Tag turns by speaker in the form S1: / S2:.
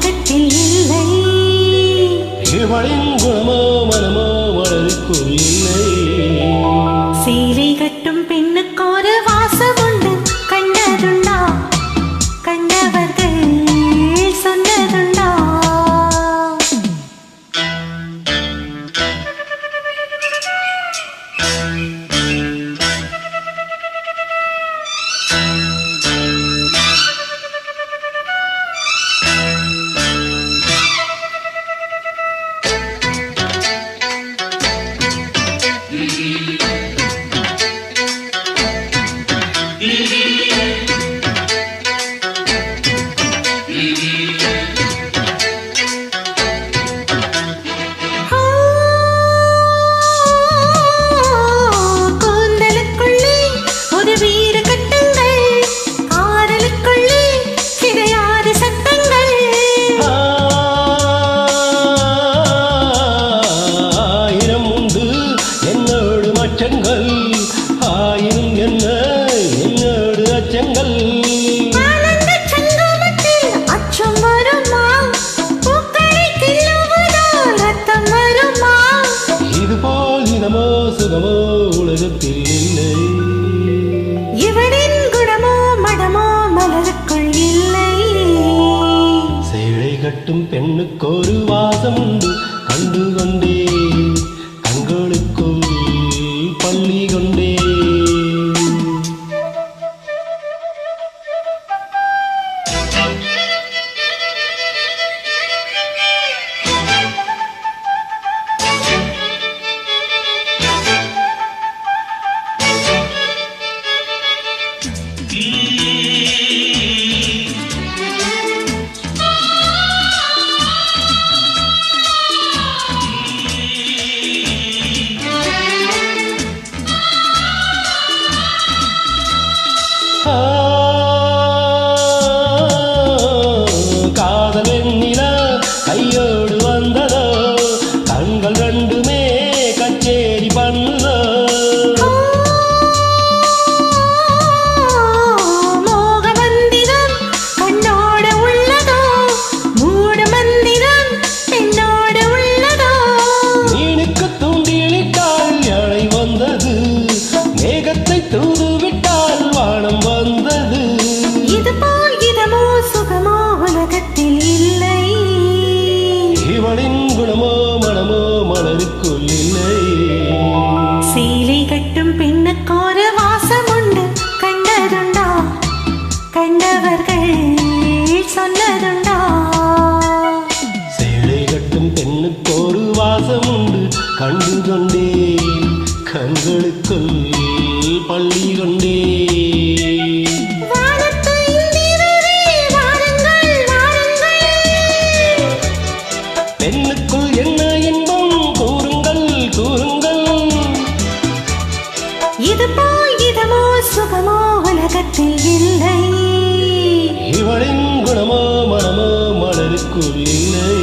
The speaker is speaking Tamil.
S1: உலகத்தில் இல்லை.
S2: இவளின் குணமோ மனமோ மலருக்குள் இல்லை.
S1: சேலை கட்டும் பெண்ணுக்கு ஒரு வாசம் உண்டு, கண்டதுண்டா? கண்டவர்கள் சொன்னதுண்டா?
S2: ஆயினும் என்ன என்னோடு அச்சங்கள்.
S1: அச்சம் வருமா? பூக்களை கிள்ளுவதால் ரத்தம் வருமா?
S2: இதுபோல் இதமோ சுகமோ உலகத்தில் இல்லை.
S1: இவனின் குணமோ மடமோ மலருக்குள் இல்லை.
S2: சேலை கட்டும் பெண்ணுக்கு ஒரு வாசம் உண்டு, கண்டு கொண்டே கண்களுக்குள் பள்ளி கொண்டே. காதல் வெண்ணிலா கையோடு வந்ததோ, கண்கள் ரெண்டுமே கச்சேரி பண்ணுதோ.
S1: மோக மந்திரம் கண்ணோட உள்ளதோ, மூட மந்திரம் பெண்ணோட உள்ளதோ.
S2: மீனுக்கு தூண்டிலிட்டால் யாழை வந்தது, மேகத்தை தூதுவிட்டால் வானம் வந்தது.
S1: இதுபோல் இதமோ சுகமோ உலகத்தில் இல்லை.
S2: இவளின் குணமோ மனமோ மலருக்குள் இல்லை.
S1: சேலை கட்டும் பெண்ணுக்கு ஒரு வாசம் உண்டு, கண்டதுண்டா? கண்டவர்கள் சொன்னதுண்டா?
S2: சேலை கட்டும் பெண்ணுக்கு ஒரு வாசம் உண்டு, கண்டு கொண்டே கண்களுக்குள் பள்ளி கொண்டே. பெண்ணுக்குள் என்ன இன்பம் கூறுங்கள் கூறுங்கள்.
S1: இதுபோல் இதமோ சுகமோ உலகத்தில் இல்லை.
S2: இவளின் குணமோ மனமோ மலருக்குள் இல்லை.